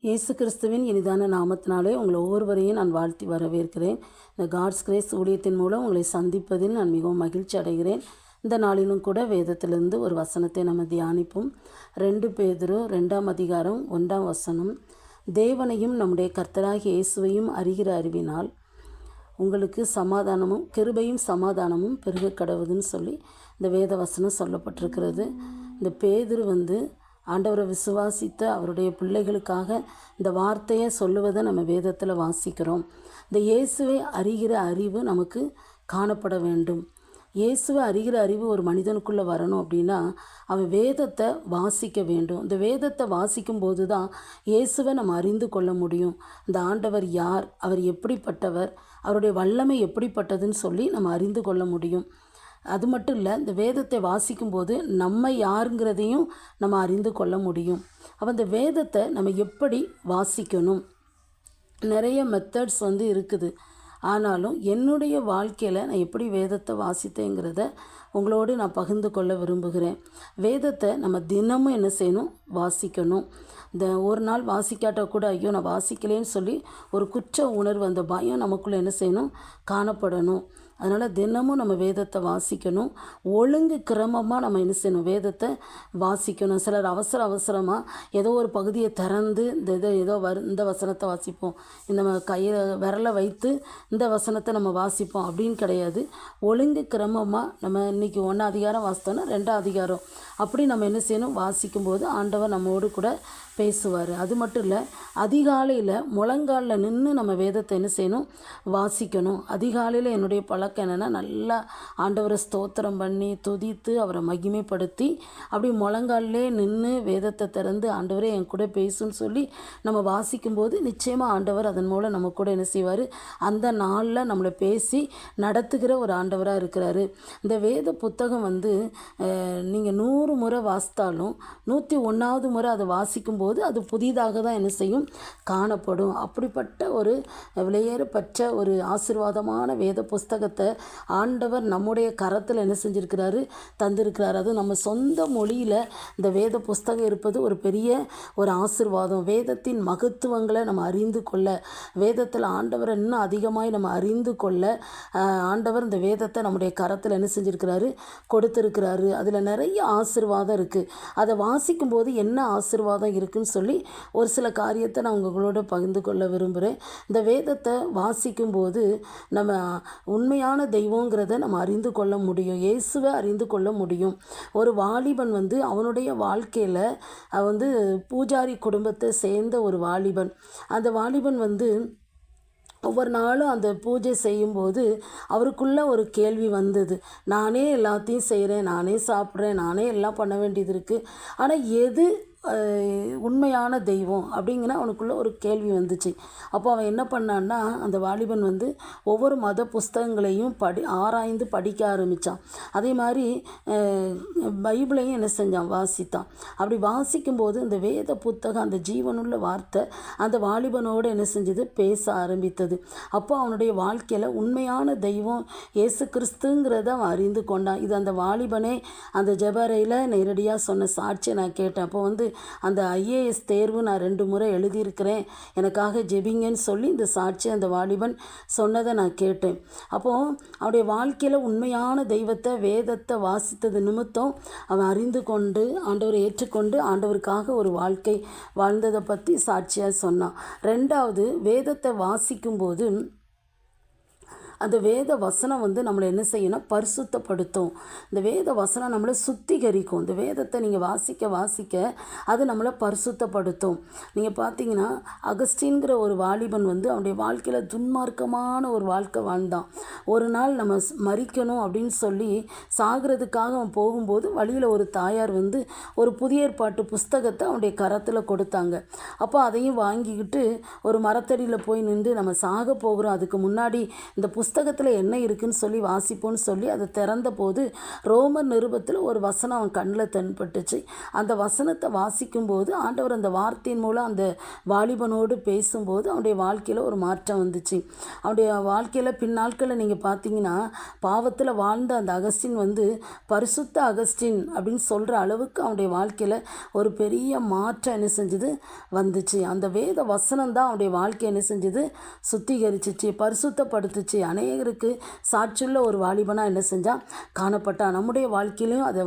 இயேசு கிறிஸ்துவின் இனிதான நாமத்தினாலே உங்களை ஒவ்வொருவரையும் நான் வாழ்த்தி வரவேற்கிறேன். இந்த காட்ஸ் கிரேஸ் ஊழியத்தின் மூலம் உங்களை சந்திப்பதில் நான் மிகவும் மகிழ்ச்சி அடைகிறேன். இந்த நாளிலும் கூட வேதத்திலிருந்து ஒரு வசனத்தை நம்ம தியானிப்போம். 2 பேதுரு 2ஆம் அதிகாரம் 1ஆம் வசனம். தேவனையும் நம்முடைய கர்த்தராகிய இயேசுவையும் அறிகிற அறிவினால் உங்களுக்கு சமாதானமும் கிருபையும் சமாதானமும் பெருக கடவுதுன்னு சொல்லி இந்த வேத வசனம் சொல்லப்பட்டிருக்கிறது. இந்த பேதுரு ஆண்டவரை விசுவாசித்த அவருடைய பிள்ளைகளுக்காக இந்த வார்த்தையை சொல்லுவதை நம்ம வேதத்தில் வாசிக்கிறோம். இந்த இயேசுவை அறிகிற அறிவு நமக்கு காணப்பட வேண்டும். இயேசுவை அறிகிற அறிவு ஒரு மனிதனுக்குள்ளே வரணும் அப்படின்னா அவன் வேதத்தை வாசிக்க வேண்டும். இந்த வேதத்தை வாசிக்கும் போது தான் இயேசுவை நம்ம அறிந்து கொள்ள முடியும். இந்த ஆண்டவர் யார், அவர் எப்படிப்பட்டவர், அவருடைய வல்லமை எப்படிப்பட்டதுன்னு சொல்லி நம்ம அறிந்து கொள்ள முடியும். அது மட்டும் இல்லை, இந்த வேதத்தை வாசிக்கும்போது நம்ம யாருங்கிறதையும் நம்ம அறிந்து கொள்ள முடியும். அப்போ இந்த வேதத்தை நம்ம எப்படி வாசிக்கணும், நிறைய மெத்தட்ஸ் இருக்குது. ஆனாலும் என்னுடைய வாழ்க்கையில் நான் எப்படி வேதத்தை வாசித்தேங்கிறத உங்களோடு நான் பகிர்ந்து கொள்ள விரும்புகிறேன். வேதத்தை நம்ம தினமும் என்ன செய்யணும், வாசிக்கணும். இந்த ஒரு நாள் வாசிக்காட்டால் கூட ஐயோ நான் வாசிக்கலேன்னு சொல்லி ஒரு குற்ற உணர்வு, அந்த பயம் நமக்குள்ளே என்ன செய்யணும், காணப்படணும். அதனால் தினமும் நம்ம வேதத்தை வாசிக்கணும். ஒழுங்கு கிரமமாக நம்ம என்ன செய்யணும், வேதத்தை வாசிக்கணும். சிலர் அவசரமாக ஏதோ ஒரு பகுதியை திறந்து இந்த வசனத்தை வாசிப்போம், இந்த கையில் விரலை வைத்து இந்த வசனத்தை நம்ம வாசிப்போம் அப்படின்னு கிடையாது. ஒழுங்கு கிரமமாக நம்ம இன்றைக்கி 1 அதிகாரம் வாசித்தோன்னா 2 அதிகாரம் அப்படி நம்ம என்ன செய்யணும், வாசிக்கும்போது ஆண்டவர் நம்மோடு கூட பேசுவார். அது மட்டும் இல்லை, அதிகாலையில் முழங்காலில் நின்று நம்ம வேதத்தை என்ன செய்யணும், வாசிக்கணும். அதிகாலையில் என்னுடைய பழக்கம் என்னென்னா, நல்லா ஆண்டவரை ஸ்தோத்திரம் பண்ணி துதித்து அவரை மகிமைப்படுத்தி அப்படி முழங்காலிலே நின்று வேதத்தை திறந்து ஆண்டவரே என் கூட பேசுன்னு சொல்லி நம்ம வாசிக்கும்போது நிச்சயமாக ஆண்டவர் அதன் மூலம் நம்ம கூட என்ன செய்வார், அந்த நாளில் நம்மளை பேசி நடத்துகிற ஒரு ஆண்டவராக இருக்கிறாரு. இந்த வேத புத்தகம் நீங்கள் 100 முறை வாசித்தாலும் 101வது முறை அதை வாசிக்கும்போது அது புதிதாக தான் என்ன செய்யும், காணப்படும். அப்படிப்பட்ட ஒரு விலையேறப்பட்ட ஒரு ஆசீர்வாதமான வேத புஸ்தகத்தை ஆண்டவர் நம்முடைய கரத்தில் என்ன செஞ்சுருக்கிறாரு, தந்திருக்கிறார். அது நம்ம சொந்த மொழியில் இந்த வேத புஸ்தகம் இருப்பது ஒரு பெரிய ஒரு ஆசீர்வாதம். வேதத்தின் மகத்துவங்களை நம்ம அறிந்து கொள்ள, வேதத்தில் ஆண்டவரை இன்னும் அதிகமாய் நம்ம அறிந்து கொள்ள ஆண்டவர் இந்த வேதத்தை நம்முடைய கரத்தில் என்ன செஞ்சுருக்கிறாரு, கொடுத்துருக்கிறாரு. அதில் நிறைய ஆசீர்வாதம் இருக்குது. அதை வாசிக்கும்போது என்ன ஆசீர்வாதம் இருக்குன்னு சொல்லி ஒரு சில காரியத்தை நான் உங்களோட பகிர்ந்து கொள்ள விரும்புகிறேன். இந்த வேதத்தை வாசிக்கும்போது நம்ம உண்மையான தெய்வங்கிறத நம்ம அறிந்து கொள்ள முடியும், இயேசுவை அறிந்து கொள்ள முடியும். ஒரு வாலிபன் அவனுடைய வாழ்க்கையில் பூஜாரி குடும்பத்தை சேர்ந்த ஒரு வாலிபன். அந்த வாலிபன் ஒவ்வொரு நாளும் அந்த பூஜை செய்யும்போது அவருக்குள்ளே ஒரு கேள்வி வந்தது. நானே எல்லாத்தையும் செய்கிறேன், நானே சாப்பிட்றேன், நானே எல்லாம் பண்ண வேண்டியது இருக்குது, ஆனால் எது உண்மையான தெய்வம் அப்படிங்கிற அவனுக்குள்ளே ஒரு கேள்வி வந்துச்சு. அப்போ அவன் என்ன பண்ணான்னா, அந்த வாலிபன் ஒவ்வொரு மத புஸ்தகங்களையும் ஆராய்ந்து படிக்க ஆரம்பித்தான். அதே மாதிரி பைபிளையும் என்ன செஞ்சான், வாசித்தான். அப்படி வாசிக்கும்போது இந்த வேத புத்தகம், அந்த ஜீவனுள்ள வார்த்தை அந்த வாலிபனோடு என்ன செஞ்சது, பேச ஆரம்பித்தது. அப்போ அவனுடைய வாழ்க்கையில் உண்மையான தெய்வம் இயேசு கிறிஸ்துங்கிறத அவன் அறிந்து கொண்டான். இது அந்த வாலிபனே அந்த ஜெபரையில் நேரடியாக சொன்ன சாட்சியை நான் கேட்டேன். அப்போ அந்த IAS தேர்வு நான் 2 முறை எழுதியிருக்கிறேன், எனக்காக ஜெபிங்கன்னு சொல்லி இந்த சாட்சி அந்த வாலிபன் சொன்னதை நான் கேட்டேன். அப்போது அவனுடைய வாழ்க்கையில் உண்மையான தெய்வத்தை, வேதத்தை வாசித்தது நிமித்தம் அவன் அறிந்து கொண்டு ஆண்டவரை ஏற்றுக்கொண்டு ஆண்டவருக்காக ஒரு வாழ்க்கை வாழ்ந்ததை பற்றி சாட்சியாக சொன்னான். 2வது, வேதத்தை வாசிக்கும்போது அந்த வேத வசனம் நம்மளை என்ன செய்யணும், பரிசுத்தப்படுத்தும். இந்த வேத வசனம் நம்மளை சுத்திகரிக்கும். இந்த வேதத்தை நீங்கள் வாசிக்க வாசிக்க அது நம்மளை பரிசுத்தப்படுத்தும். நீங்கள் பார்த்தீங்கன்னா, அகஸ்டின்கிற ஒரு வாலிபன் அவனுடைய வாழ்க்கையில் துன்மார்க்கமான ஒரு வாழ்க்கை வாழ்ந்தான். ஒரு நாள் நம்ம மரிக்கணும் அப்படின்னு சொல்லி சாகிறதுக்காக அவன் போகும்போது வழியில் ஒரு தாயார் ஒரு புதிய ஏற்பாட்டு புஸ்தகத்தை அவனுடைய கரத்தில் கொடுத்தாங்க. அப்போ அதையும் வாங்கிக்கிட்டு ஒரு மரத்தடியில் போய் நின்று, நம்ம சாக போகிறோம், அதுக்கு முன்னாடி இந்த புஸ்தகத்தில் என்ன இருக்குன்னு சொல்லி வாசிப்போன்னு சொல்லி அதை திறந்த போது ரோமர் நிருபத்தில் ஒரு வசனம் அவன் கண்ணில் தென்பட்டுச்சு. அந்த வசனத்தை வாசிக்கும்போது ஆண்டவர் அந்த வார்த்தையின் மூலம் அந்த வாலிபனோடு பேசும்போது அவனுடைய வாழ்க்கையில் ஒரு மாற்றம் வந்துச்சு. அவனுடைய வாழ்க்கையில் பின்னாட்களில் நீங்கள் பார்த்தீங்கன்னா பாவத்தில் வாழ்ந்த அந்த அகஸ்டின் பரிசுத்த அகஸ்டின் அப்படின்னு சொல்கிற அளவுக்கு அவனுடைய வாழ்க்கையில் ஒரு பெரிய மாற்றம் என்ன செஞ்சது வந்துச்சு. அந்த வேத வசனம் தான் அவனுடைய வாழ்க்கை என்ன செஞ்சது சுத்திகரிச்சிச்சு, பரிசுத்தப்படுத்துச்சு. அநேகருக்கு சாட்சியுள்ள ஒரு வாலிபனாக என்ன செஞ்சான் காணப்பட்டான். நம்முடைய வாழ்க்கையிலையும் அதை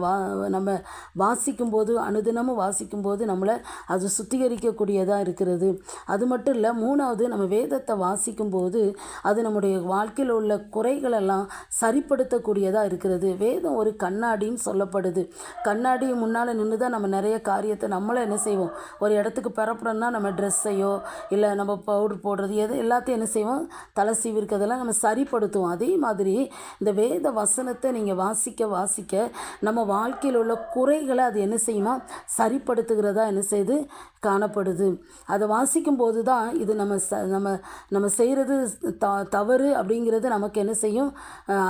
நம்ம வாசிக்கும்போது அனுதினமும் வாசிக்கும்போது நம்மளை அது சுத்திகரிக்கக்கூடியதாக இருக்கிறது. அது மட்டும் இல்லை, மூணாவது நம்ம வேதத்தை வாசிக்கும்போது அது நம்முடைய வாழ்க்கையில் உள்ள குறைகளெல்லாம் சரிப்படுத்தக்கூடியதாக இருக்கிறது. வேதம் ஒரு கண்ணாடின்னு சொல்லப்படுது. கண்ணாடி முன்னால் நின்று தான் நம்ம நிறைய காரியத்தை நம்மளை என்ன செய்வோம், ஒரு இடத்துக்கு பெறப்படணும்னா நம்ம ட்ரெஸ்ஸையோ இல்லை நம்ம பவுடர் போடுறது எல்லாத்தையும் என்ன செய்வோம், தலை சீவிருக்கிறதெல்லாம் நம்ம சரிப்படுத்துவோம். அதே மாதிரி இந்த வேத வசனத்தை நீங்கள் வாசிக்க நம்ம வாழ்க்கையில் உள்ள குறைகளை அது என்ன செய்யுமா சரிப்படுத்துகிறதா என்ன செய்து காணப்படுது. அதை வாசிக்கும்போது தான் இது நம்ம செய்கிறது தவறு அப்படிங்கிறது நமக்கு என்ன செய்யும்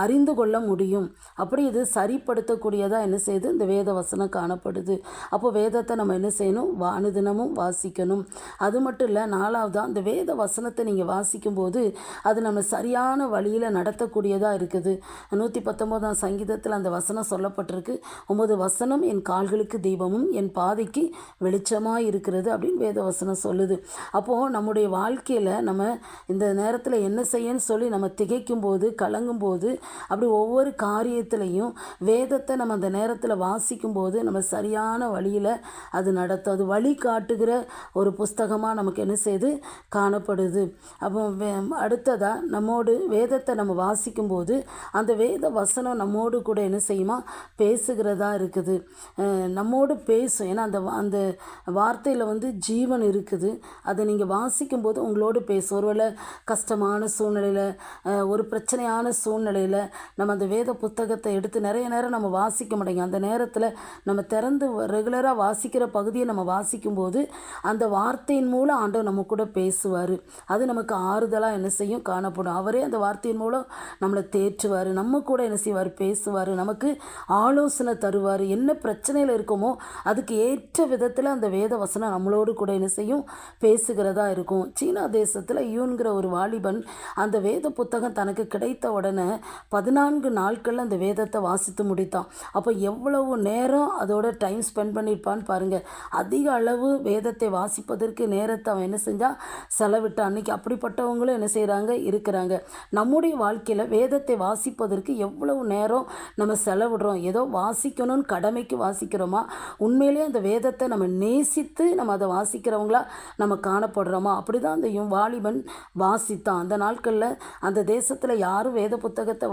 அறிந்து கொள்ள முடியும். அப்படி இது சரிப்படுத்தக்கூடியதாக என்ன செய்யுது இந்த வேத வசனம் காணப்படுது. அப்போ வேதத்தை நம்ம என்ன செய்யணும், அனுதினமும் வாசிக்கணும். அது மட்டும் இல்லை, நாலாவதாக இந்த வேத வசனத்தை நீங்கள் வாசிக்கும்போது அது நம்ம சரியான வழியில் நடத்தக்கூடியதாக இருக்குது. 119ஆம் சங்கீதத்தில் அந்த வசனம் சொல்லப்பட்டிருக்கு. 9 வசனம் என் கால்களுக்கு தீபமும் என் பாதைக்கு வெளிச்சமாக இருக்கிறது அப்படின்னு வேத வசனம் சொல்லுது. அப்போது நம்முடைய வாழ்க்கையில் நம்ம இந்த நேரத்தில் என்ன செய்யன்னு சொல்லி நம்ம திகைக்கும்போது கலங்கும்போது அப்படி ஒவ்வொரு காரியத்திலையும் வேதத்தை நம்ம அந்த நேரத்தில் வாசிக்கும்போது நம்ம சரியான வழியில் அது நடத்தும். அது வழி காட்டுகிற ஒரு புஸ்தகமாக நமக்கு என்ன செய்து காணப்படுது. அப்போ அடுத்ததாக நம்மோடு வேதத்தை நம்ம வாசிக்கும்போது அந்த வேத வசனம் நம்மோடு கூட என்ன செய்யுமா பேசுகிறதா இருக்குது, நம்மோடு பேசும். ஏன்னா அந்த வார்த்தையில் ஜீவன் இருக்குது. அதை நீங்கள் வாசிக்கும்போது உங்களோடு பேசும். ஒருவேளை கஷ்டமான சூழ்நிலையில் ஒரு பிரச்சனையான சூழ்நிலையில் நம்ம அந்த வேத புத்தகத்தை எடுத்து நிறைய நேரம் நம்ம வாசிக்க மாட்டோங்க. அந்த நேரத்தில் நம்ம திறந்து ரெகுலராக வாசிக்கிற பகுதியை நம்ம வாசிக்கும்போது அந்த வார்த்தையின் மூலம் ஆண்டவர் நம்ம கூட பேசுவார். அது நமக்கு ஆறுதலாக என்ன செய்யும் காணப்படும். அவரே அந்த வார்த்தையின் மூலம் நம்மளை தேற்றுவார், நம்ம கூட என்ன செய்வார் பேசுவார், நமக்கு ஆலோசனை தருவார். என்ன பிரச்சனையில் இருக்குமோ அதுக்கு ஏற்ற விதத்தில் அந்த வேத வசனம் நம்மளோடு கூட என்ன செய்யும் பேசுகிறதா இருக்கும். சீனா தேசத்தில் யூன்கிற ஒரு வாலிபன் அந்த வேத புத்தகம் தனக்கு கிடைத்த உடனே 14 நாட்களில் அந்த வேதத்தை வாசித்து முடித்தான். அப்போ எவ்வளவு நேரம் அதோட டைம் ஸ்பெண்ட் பண்ணியிருப்பான்னு பாருங்கள். அதிக அளவு வேதத்தை வாசிப்பதற்கு நேரத்தை அவன் என்ன செஞ்சான் செலவிட்டான். அன்றைக்கி அப்படிப்பட்டவங்களும் என்ன செய்கிறாங்க இருக்கிறாங்க. நம்முடைய வாழ்க்கையில் வேதத்தை வாசிப்பதற்கு எவ்வளவு நேரம் நம்ம செலவிடுறோம்? ஏதோ வாசிக்கணும்னு கடமைக்கு வாசிக்கிறோமா? உண்மையிலேயே அந்த வேதத்தை நம்ம நேசித்து நம்ம அதை வாசிக்கிறவங்களா நம்ம காணப்படுறோமா? அப்படி தான் அந்த வாலிபன் வாசித்தான். அந்த நாட்களில் அந்த தேசத்தில் யாரும் வேத புத்தகத்தை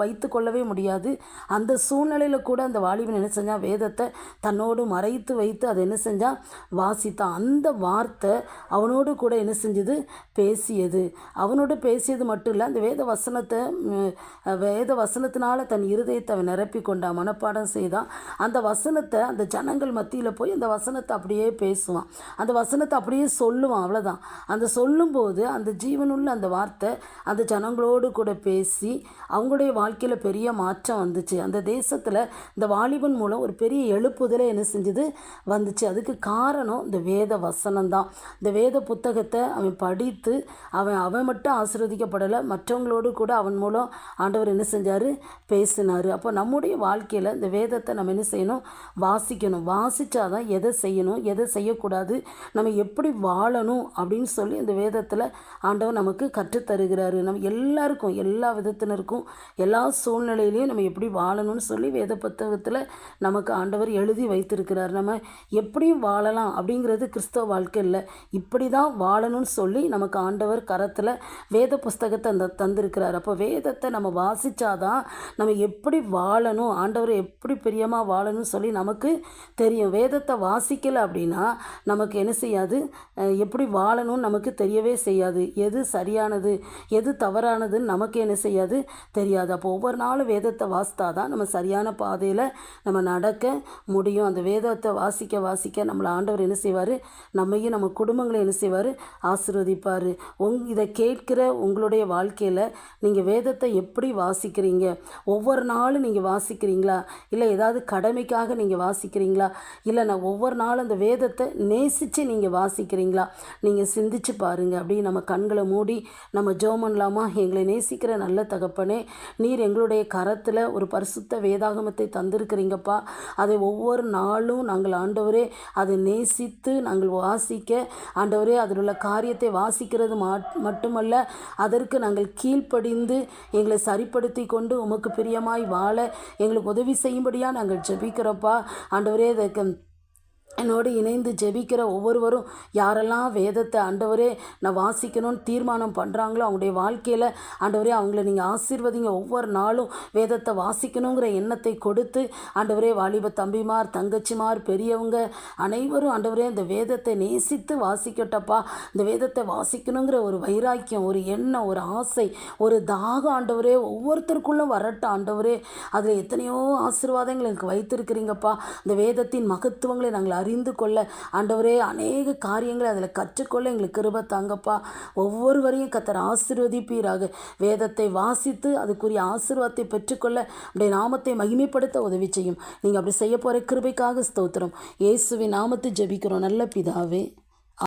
வைத்து கொள்ளவே முடியாது. அந்த சூழ்நிலையில் கூட அந்த வாலிபன் என்ன செஞ்சான், வேதத்தை தன்னோடு மறைத்து வைத்து அதை என்ன செஞ்சான் வாசித்தான். அந்த வார்த்தை அவனோடு கூட என்ன செஞ்சது பேசியது. அவனோடு பேசியது மட்டும் இல்லை, அந்த வேத வசனத்தினால தன் இருதயத்தை அவன் நிரப்பி கொண்டான், மனப்பாடம் செய்தான். அந்த வசனத்தை அந்த ஜனங்கள் மத்தியில் போய் அந்த வசனத்தை அப்படியே பேசுவான், அந்த வசனத்தை அப்படியே சொல்லுவான். அவ்வளோதான். அந்த சொல்லும்போது அந்த ஜீவனுள்ள அந்த வார்த்தை அந்த ஜனங்களோடு கூட பேசி அவங்களுடைய வாழ்க்கையில் பெரிய மாற்றம் வந்துச்சு. அந்த தேசத்தில் இந்த வாலிபன் மூலம் ஒரு பெரிய எழுப்புதலை என்ன செஞ்சது வந்துச்சு. அதுக்கு காரணம் இந்த வேத வசனம் தான். இந்த வேத புத்தகத்தை அவன் படித்து அவன் மட்டும் ஆசீர்வதிக்கப்படலை, மற்றவங்களோடு கூட அவன் மூலம் ஆண்டவர் என்ன செஞ்சார் பேசினார். அப்போ நம்முடைய வாழ்க்கையில் இந்த வேதத்தை நம்ம என்ன செய்யணும் வாசிக்கணும். வாசித்தாதான் எதை செய்யணும் எதை செய்யக்கூடாது, நம்ம எப்படி வாழணும் அப்படின்னு சொல்லி இந்த வேதத்தில் ஆண்டவர் நமக்கு கற்றுத்தருகிறாரு. நம்ம எல்லாருக்கும் எல்லா விதத்தினருக்கும் எல்லா சூழ்நிலையிலையும் நம்ம எப்படி வாழணும்னு சொல்லி வேத புத்தகத்தில் நமக்கு ஆண்டவர் எழுதி வைத்திருக்கிறார். நம்ம எப்படியும் வாழலாம் அப்படிங்கிறது கிறிஸ்தவ வாழ்க்கை இல்லை, இப்படி தான் வாழணும்னு சொல்லி நமக்கு ஆண்டவர் கரத்தில் வேத புஸ்தகத்தை தந்திருக்கிறார். அப்போ வேதத்தை நம்ம வாசித்தாதான் நம்ம எப்படி வாழணும், ஆண்டவர் எப்படி பிரியமாக வாழணும்னு சொல்லி நமக்கு தெரியும். வேதத்தை வாசிக்கலை அப்படின்னா நமக்கு என்ன செய்யாது, எப்படி வாழணும்னு நமக்கு தெரியவே செய்யாது. எது சரியானது எது தவறானதுன்னு நமக்கு என்ன செய்யாது, தெரியாது. அப்போ ஒவ்வொரு நாளும் வேதத்தை வாசித்தா தான் நம்ம சரியான பாதையில் நம்ம நடக்க முடியும். அந்த வேதத்தை வாசிக்க வாசிக்க நம்மளை ஆண்டவர் என்ன செய்வார், நம்மையும் நம்ம குடும்பங்களை என்ன செய்வார், ஆசீர்வதிப்பார். இதை கேட்கிற உங்களுடைய வாழ்க்கையில் நீங்கள் வேதத்தை எப்படி வாசிக்கிறீங்க? ஒவ்வொரு நாளும் நீங்கள் வாசிக்கிறீங்களா? இல்லை ஏதாவது கடமைக்காக நீங்கள் வாசிக்கிறீங்களா? இல்லை நான் ஒவ்வொரு நாளும் அந்த வேதத்தை நேசித்து நீங்கள் வாசிக்கிறீங்களா? நீங்கள் சிந்திச்சு பாருங்கள். அப்படி நம்ம கண்களை மூடி நம்ம ஜெபம் பண்ணலாமா? எங்களை நேசிக்கிற நல்ல தகப்பனே, நீர் எங்களுடைய கரத்தில் ஒரு பரிசுத்த வேதாகமத்தை தந்திருக்கிறீங்கப்பா. அதை ஒவ்வொரு நாளும் நாங்கள் ஆண்டவரே அதை நேசித்து நாங்கள் வாசிக்க, ஆண்டவரே அதில் உள்ள காரியத்தை வாசிக்கிறது மட்டுமல்ல, அதற்கு நாங்கள் கீழ்ப்படிந்து எங்களை சரிப்படுத்தி கொண்டு உமக்கு பிரியமாய் வாழ எங்களுக்கு உதவி செய்யும்படியாக நாங்கள் ஜெபிக்கிறோப்பா. ஆண்டவரே அதற்கு என்னோடு இணைந்து ஜெபிக்கிற ஒவ்வொருவரும் யாரெல்லாம் வேதத்தை ஆண்டவரே நான் வாசிக்கணும்னு தீர்மானம் பண்ணுறாங்களோ அவங்களுடைய வாழ்க்கையில் ஆண்டவரே அவங்கள நீங்கள் ஆசீர்வதிங்க. ஒவ்வொரு நாளும் வேதத்தை வாசிக்கணுங்கிற எண்ணத்தை கொடுத்து ஆண்டவரே வாலிப தம்பிமார் தங்கச்சிமார் பெரியவங்க அனைவரும் ஆண்டவரே இந்த வேதத்தை நேசித்து வாசிக்கட்டப்பா. இந்த வேதத்தை வாசிக்கணுங்கிற ஒரு வைராக்கியம், ஒரு எண்ணம், ஒரு ஆசை, ஒரு தாகம் ஆண்டவரே ஒவ்வொருத்தருக்குள்ளும் வரட்டும் ஆண்டவரே. அதில் எத்தனையோ ஆசீர்வாதங்கள் எனக்கு வைத்திருக்கிறீங்கப்பா. இந்த வேதத்தின் மகத்துவங்களை நாங்கள் அறிந்து கொள்ள ஆண்டவரே அநேக காரியங்களை அதில் கற்றுக்கொள்ள எங்களுக்கு கிருபை தாங்கப்பா. ஒவ்வொருவரையும் கர்த்தர் ஆசீர்வதிப்பீராக. வேதத்தை வாசித்து அதுக்குரிய ஆசீர்வாதத்தை பெற்றுக்கொள்ள அப்படியே நாமத்தை மகிமைப்படுத்த உதவி செய்யும். நீங்கள் அப்படி செய்ய போகிற கிருபைக்காக ஸ்தோத்திரம். இயேசுவின் நாமத்தை ஜெபிக்கிறோம் நல்ல பிதாவே.